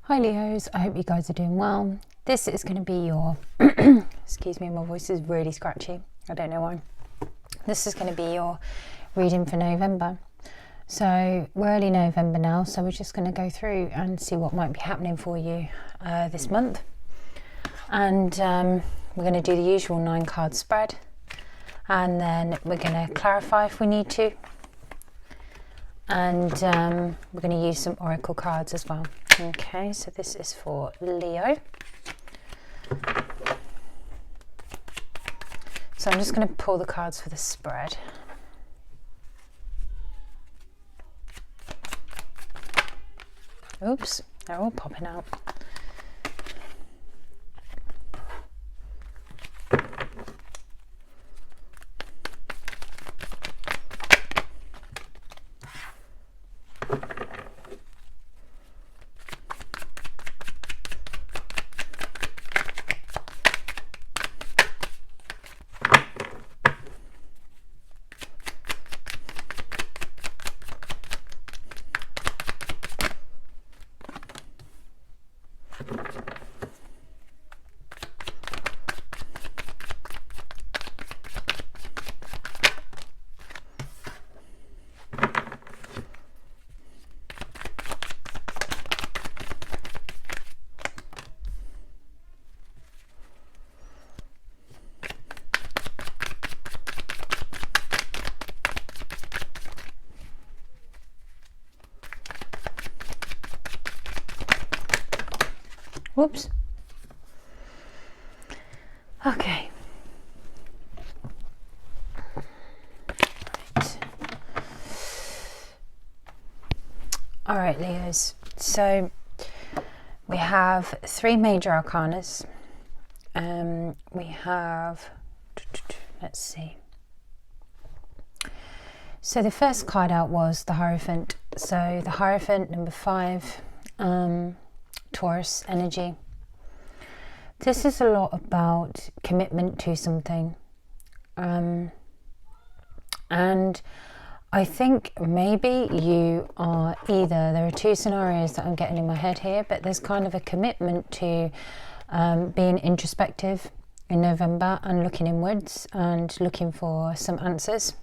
Hi Leos, I hope you guys are doing well. This is going to be your, excuse me, my voice is really scratchy. I don't know why. This is going to be your reading for November. So we're early November now, so we're just going to go through and see what might be happening for you this month. And we're going to do the usual 9-card spread. And then we're going to clarify if we need to. And we're going to use some oracle cards as well. Okay, so this is for Leo. So I'm just going to pull the cards for the spread. Oops, they're all popping out. Whoops. Okay. Right. All right, Leos. So we have 3 major arcanas. We have, let's see. So the first card out was the Hierophant. So the Hierophant, number 5. Taurus Energy. This is a lot about commitment to something. And I think maybe you are either, there are 2 scenarios that I'm getting in my head here, but there's kind of a commitment to being introspective in November and looking inwards and looking for some answers.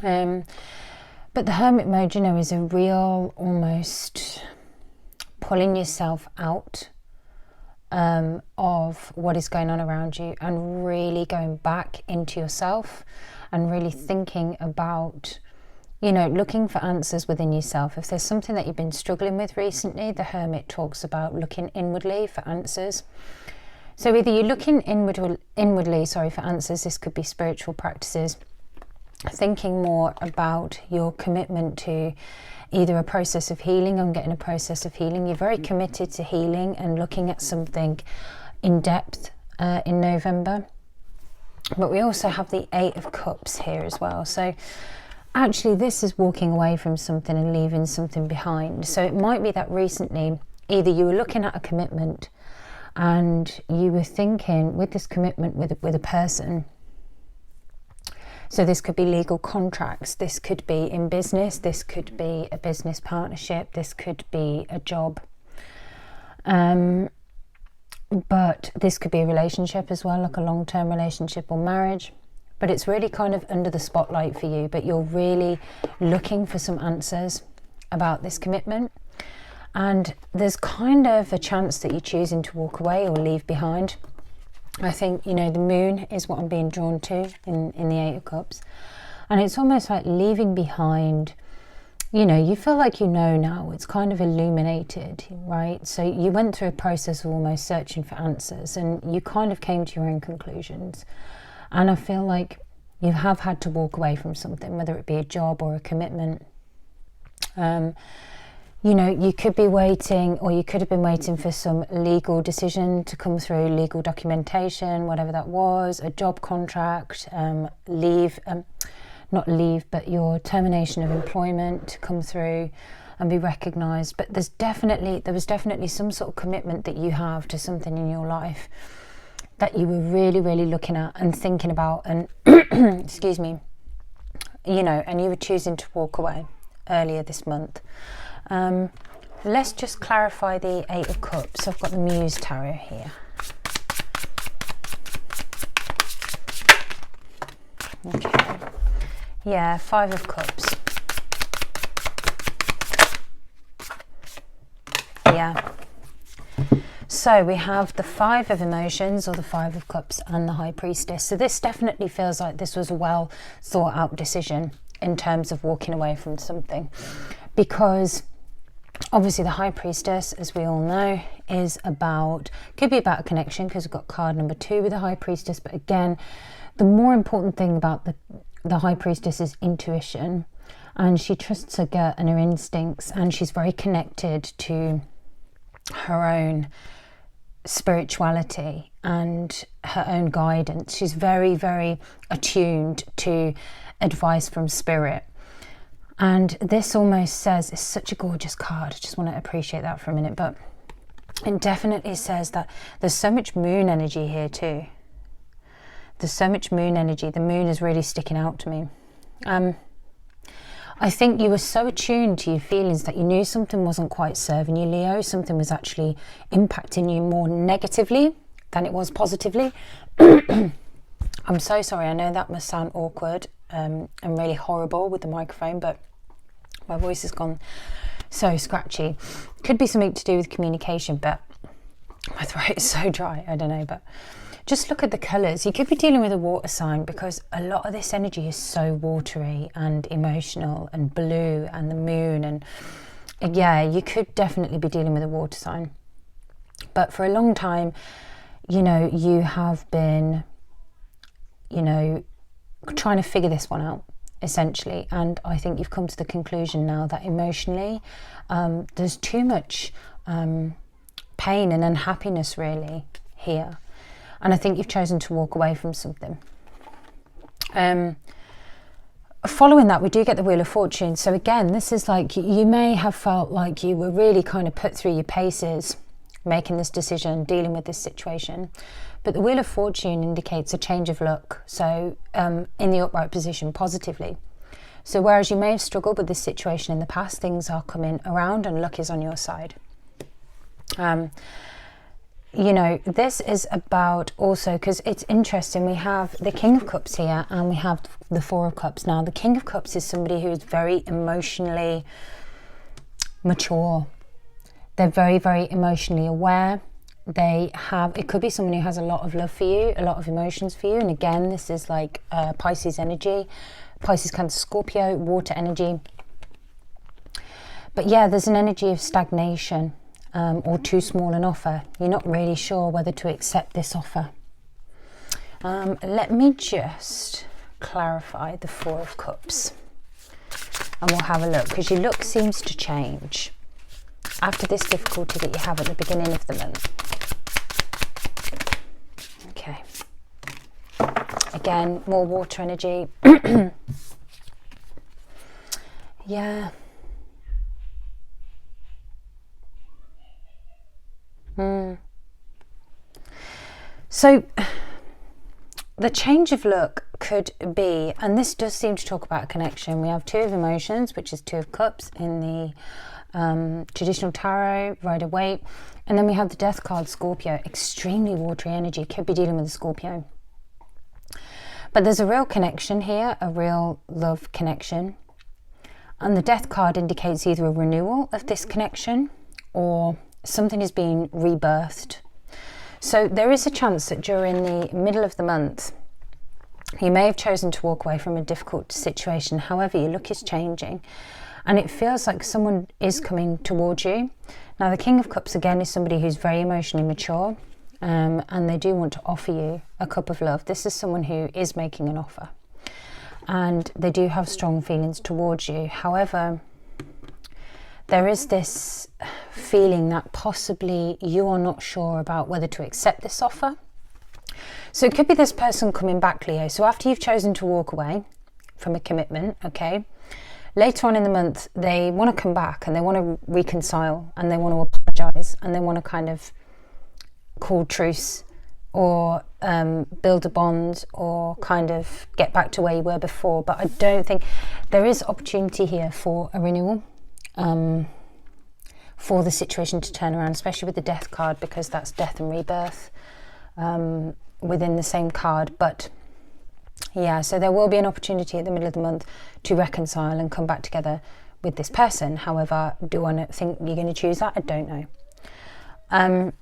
But the Hermit mode, you know, is a real almost pulling yourself out of what is going on around you and really going back into yourself and really thinking about, you know, looking for answers within yourself. If there's something that you've been struggling with recently, the Hermit talks about looking inwardly for answers. So either you're looking inwardly for answers, this could be spiritual practices, thinking more about your commitment to either a process of healing. I'm getting a process of healing. You're very committed to healing and looking at something in depth in November. But we also have the 8 of Cups here as well. So actually this is walking away from something and leaving something behind. So it might be that recently either you were looking at a commitment and you were thinking with this commitment with a person. So this could be legal contracts, this could be in business, this could be a business partnership, this could be a job. But this could be a relationship as well, like a long-term relationship or marriage. But it's really kind of under the spotlight for you, but you're really looking for some answers about this commitment. And there's kind of a chance that you're choosing to walk away or leave behind. I think, you know, the moon is what I'm being drawn to in the 8 of Cups. And it's almost like leaving behind, you know, you feel like you know now, it's kind of illuminated, right? So you went through a process of almost searching for answers and you kind of came to your own conclusions. And I feel like you have had to walk away from something, whether it be a job or a commitment. You know, you could be waiting, or you could have been waiting for some legal decision to come through, legal documentation, whatever that was, a job contract, leave, not leave, but your termination of employment to come through and be recognised. But there was definitely some sort of commitment that you have to something in your life that you were really, really looking at and thinking about and, excuse me, you know, and you were choosing to walk away earlier this month. let's just clarify the Eight of Cups. I've got the Muse Tarot here. Okay. Yeah, Five of Cups. Yeah. So we have the Five of Emotions, or the Five of Cups, and the High Priestess. So this definitely feels like this was a well thought out decision in terms of walking away from something, because obviously the High Priestess, as we all know, is about, could be about a connection, because we've got card number 2 with the High Priestess. But again, the more important thing about the High Priestess is intuition, and she trusts her gut and her instincts, and she's very connected to her own spirituality and her own guidance. She's very, very attuned to advice from spirit. And this almost says, it's such a gorgeous card, I just want to appreciate that for a minute, but it definitely says that there's so much moon energy here too. There's so much moon energy. The moon is really sticking out to me. I think you were so attuned to your feelings that you knew something wasn't quite serving you, Leo. Something was actually impacting you more negatively than it was positively. I'm so sorry. I know that must sound awkward and really horrible with the microphone, but my voice has gone so scratchy. Could be something to do with communication, but my throat is so dry. I don't know, but just look at the colours. You could be dealing with a water sign, because a lot of this energy is so watery and emotional and blue, and the moon, and yeah, you could definitely be dealing with a water sign. But for a long time, you know, you have been, you know, trying to figure this one out, essentially. And I think you've come to the conclusion now that emotionally there's too much pain and unhappiness really here. And I think you've chosen to walk away from something. Following that, we do get the Wheel of Fortune. So again, this is like, you may have felt like you were really kind of put through your paces, making this decision, dealing with this situation. But the Wheel of Fortune indicates a change of look. So in the upright position, positively. So whereas you may have struggled with this situation in the past, things are coming around and luck is on your side. You know, this is about also, because it's interesting, we have the King of Cups here and we have the Four of Cups. Now, the King of Cups is somebody who is very emotionally mature. They're very, very emotionally aware. They have, it could be someone who has a lot of love for you, a lot of emotions for you. And again, this is like Pisces energy, Pisces, Cancer, Scorpio, water energy. But yeah, there's an energy of stagnation. Or too small an offer. You're not really sure whether to accept this offer. Let me just clarify the Four of Cups, and we'll have a look, because your look seems to change after this difficulty that you have at the beginning of the month. Okay. Again, more water energy. Yeah. So the change of look could be, and this does seem to talk about a connection. We have Two of Emotions, which is Two of Cups in the traditional tarot, Rider-Waite, and then we have the Death card, Scorpio, extremely watery energy, could be dealing with a Scorpio. But there's a real connection here, a real love connection, and the Death card indicates either a renewal of this connection or something is being rebirthed. So there is a chance that during the middle of the month, you may have chosen to walk away from a difficult situation. However, your look is changing and it feels like someone is coming towards you. Now, the King of Cups, again, is somebody who's very emotionally mature and they do want to offer you a cup of love. This is someone who is making an offer and they do have strong feelings towards you. However, there is this feeling that possibly you are not sure about whether to accept this offer. So it could be this person coming back, Leo. So after you've chosen to walk away from a commitment, okay, later on in the month, they want to come back and they want to reconcile and they want to apologize and they want to kind of call truce or build a bond or kind of get back to where you were before. But I don't think there is opportunity here for a renewal. for the situation to turn around, especially with the death card, because that's death and rebirth within the same card. But yeah, so there will be an opportunity at the middle of the month to reconcile and come back together with this person. However, do I think you're going to choose that? I don't know.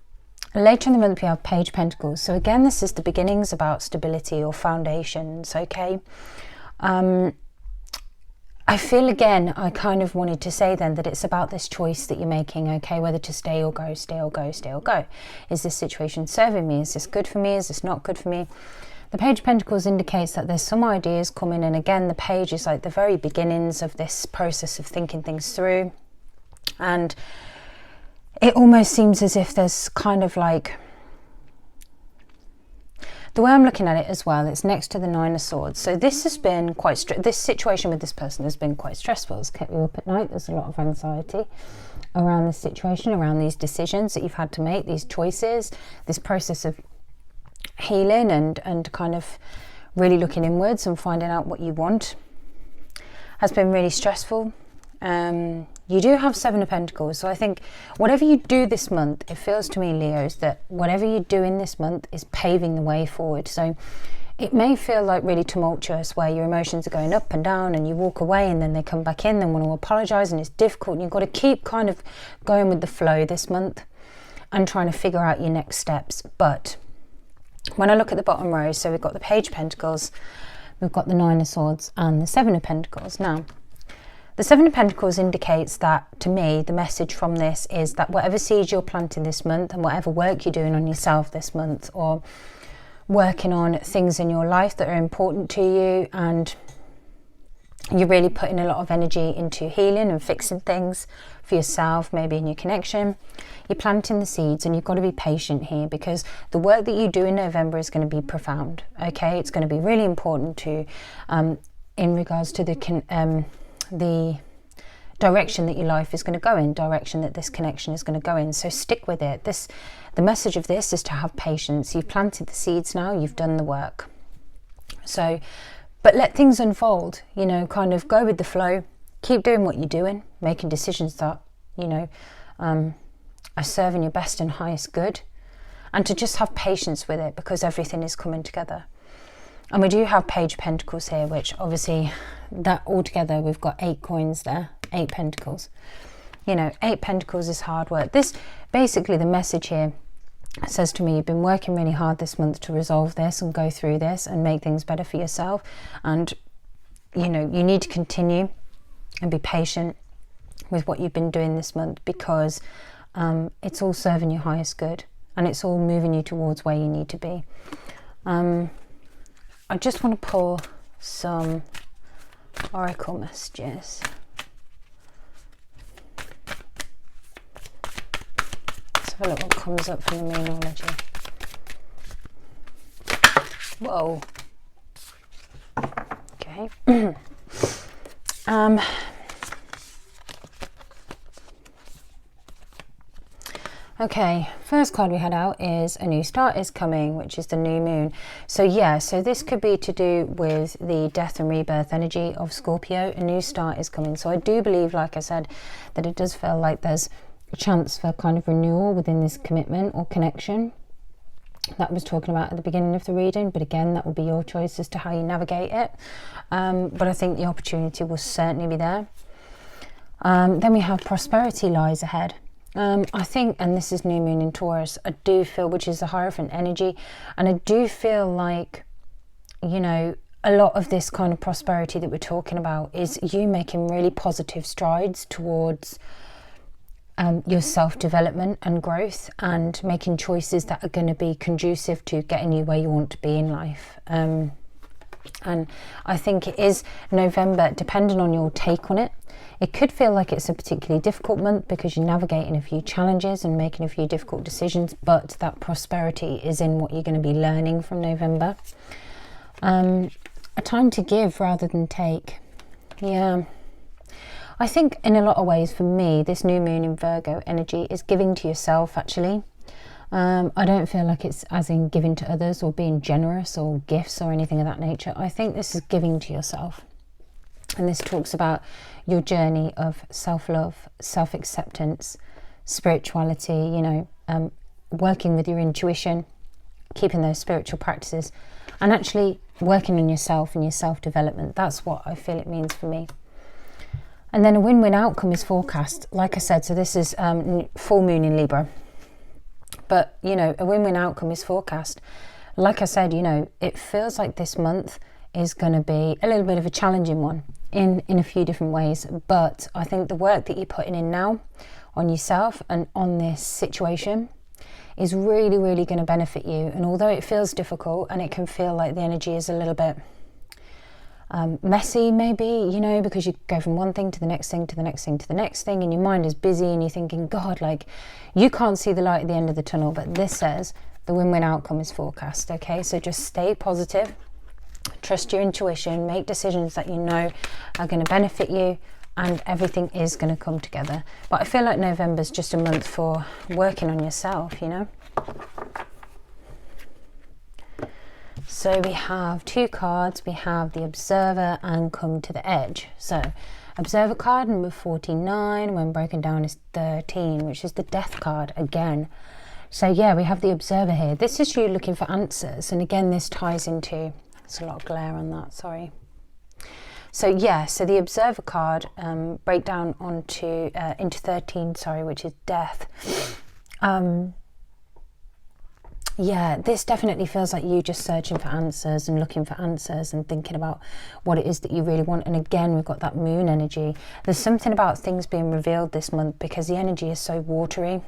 Later in the month we have Page of Pentacles. So again, this is the beginnings about stability or foundations, okay? I feel again, I kind of wanted to say then that it's about this choice that you're making, okay? Whether to stay or go, stay or go, stay or go. Is this situation serving me? Is this good for me? Is this not good for me? The Page of Pentacles indicates that there's some ideas coming, and again, the page is like the very beginnings of this process of thinking things through. And it almost seems as if there's kind of like, the way I'm looking at it as well, it's next to the Nine of Swords. So this has been quite, this situation with this person has been quite stressful. It's kept you up at night. There's a lot of anxiety around this situation, around these decisions that you've had to make, these choices, this process of healing and kind of really looking inwards and finding out what you want has been really stressful. You do have Seven of Pentacles, so I think whatever you do this month, it feels to me, Leos, that whatever you're doing this month is paving the way forward. So it may feel like really tumultuous, where your emotions are going up and down and you walk away and then they come back in, then want to apologise, and it's difficult, and you've got to keep kind of going with the flow this month and trying to figure out your next steps. But when I look at the bottom row, so we've got the Page of Pentacles, we've got the Nine of Swords and the Seven of Pentacles. Now, the Seven of Pentacles indicates that, to me, the message from this is that whatever seeds you're planting this month and whatever work you're doing on yourself this month, or working on things in your life that are important to you, and you're really putting a lot of energy into healing and fixing things for yourself, maybe in your connection, you're planting the seeds, and you've got to be patient here, because the work that you do in November is going to be profound, okay? It's going to be really important to, in regards to the direction that your life is going to go in, direction that this connection is going to go in. So stick with it. The message of this is to have patience. You've planted the seeds now, you've done the work. So, but let things unfold, you know, kind of go with the flow, keep doing what you're doing, making decisions that, you know, are serving your best and highest good, and to just have patience with it, because everything is coming together. And we do have Page of Pentacles here, which obviously, that altogether, we've got 8 coins there, 8 pentacles. You know, 8 pentacles is hard work. This, basically the message here says to me, you've been working really hard this month to resolve this and go through this and make things better for yourself. And, you know, you need to continue and be patient with what you've been doing this month, because it's all serving your highest good, and it's all moving you towards where you need to be. I just want to pull some oracle messages. Let's have a look what comes up from the Moonology. Whoa. Okay. Okay, first card we had out is a new start is coming, which is the new moon. So yeah, so this could be to do with the death and rebirth energy of Scorpio. A new start is coming. So I do believe, like I said, that it does feel like there's a chance for kind of renewal within this commitment or connection that I was talking about at the beginning of the reading. But again, that will be your choice as to how you navigate it. But I think the opportunity will certainly be there. Then we have prosperity lies ahead. I think, and this is new moon in Taurus, I do feel, which is the Hierophant energy, and I do feel like, you know, a lot of this kind of prosperity that we're talking about is you making really positive strides towards your self-development and growth, and making choices that are going to be conducive to getting you where you want to be in life. And I think it is November, depending on your take on it. It could feel like it's a particularly difficult month because you're navigating a few challenges and making a few difficult decisions, but that prosperity is in what you're going to be learning from November. A time to give rather than take. Yeah. I think in a lot of ways, for me, this new moon in Virgo energy is giving to yourself, actually. I don't feel like it's as in giving to others or being generous or gifts or anything of that nature. I think this is giving to yourself. And this talks about your journey of self-love, self-acceptance, spirituality, you know, working with your intuition, keeping those spiritual practices, and actually working on yourself and your self-development. That's what I feel it means for me. And then a win-win outcome is forecast. Like I said, so this is full moon in Libra. But, you know, a win-win outcome is forecast. Like I said, you know, it feels like this month is going to be a little bit of a challenging one in a few different ways. But I think the work that you're putting in now on yourself and on this situation is really, really going to benefit you. And although it feels difficult and it can feel like the energy is a little bit messy maybe, you know, because you go from one thing to the next thing to the next thing to the next thing, and your mind is busy and you're thinking, God, like, you can't see the light at the end of the tunnel. But this says the win-win outcome is forecast. Okay, so just stay positive, trust your intuition, make decisions that you know are going to benefit you, and everything is going to come together. But I feel like November's just a month for working on yourself, you know. So we have two cards. We have the Observer and Come to the Edge. So Observer card number 49, when broken down, is 13, which is the Death card again. So yeah, we have the Observer here. This is you looking for answers. And again, this ties into, there's a lot of glare on that, sorry. So yeah, so the Observer card break down onto into 13, sorry, which is Death. Yeah, this definitely feels like you just searching for answers and looking for answers and thinking about what it is that you really want. And again, we've got that moon energy. There's something about things being revealed this month because the energy is so watery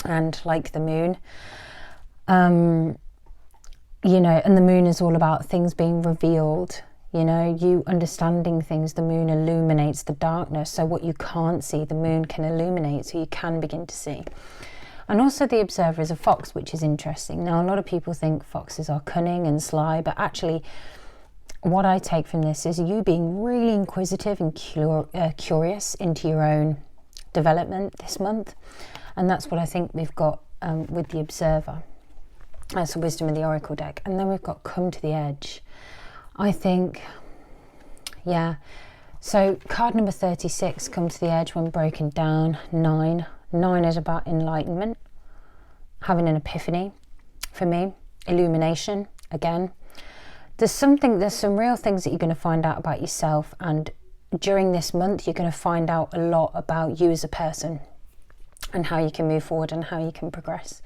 and like the moon. You know, and the moon is all about things being revealed. You know, you understanding things. The moon illuminates the darkness. So what you can't see, the moon can illuminate, so you can begin to see. And also the Observer is a fox, which is interesting. Now, a lot of people think foxes are cunning and sly, but actually what I take from this is you being really inquisitive and curious into your own development this month. And that's what I think we've got with the Observer. That's the Wisdom of the Oracle deck. And then we've got Come to the Edge. I think, yeah. So card number 36, Come to the Edge, when broken down, 9. 9 is about enlightenment, having an epiphany for me, illumination again. There's some real things that you're going to find out about yourself, and during this month you're going to find out a lot about you as a person and how you can move forward and how you can progress.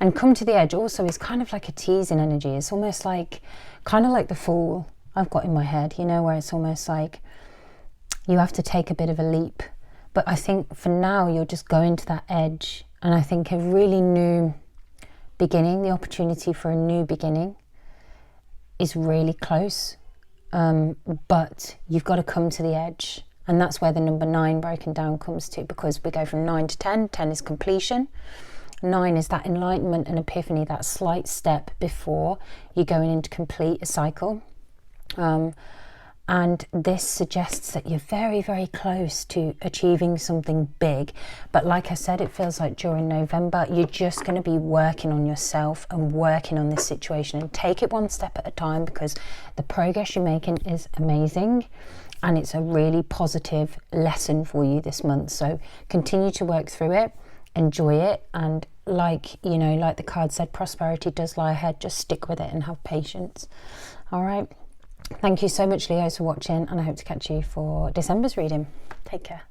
And Come to the Edge also is kind of like a teasing energy. It's almost like, kind of like the Fool I've got in my head, you know, where it's almost like you have to take a bit of a leap. But I think for now, you're just going to that edge. And I think a really new beginning, the opportunity for a new beginning is really close. But you've got to come to the edge. And that's where the number 9 broken down comes to, because we go from 9 to 10. 10 is completion. 9 is that enlightenment and epiphany, that slight step before you're going in to complete a cycle. And this suggests that you're very, very close to achieving something big. But like I said, it feels like during November, you're just going to be working on yourself and working on this situation, and take it one step at a time, because the progress you're making is amazing. And it's a really positive lesson for you this month. So continue to work through it, enjoy it. And like, you know, like the card said, prosperity does lie ahead. Just stick with it and have patience. All right. Thank you so much, Leos, for watching, and I hope to catch you for December's reading. Take care.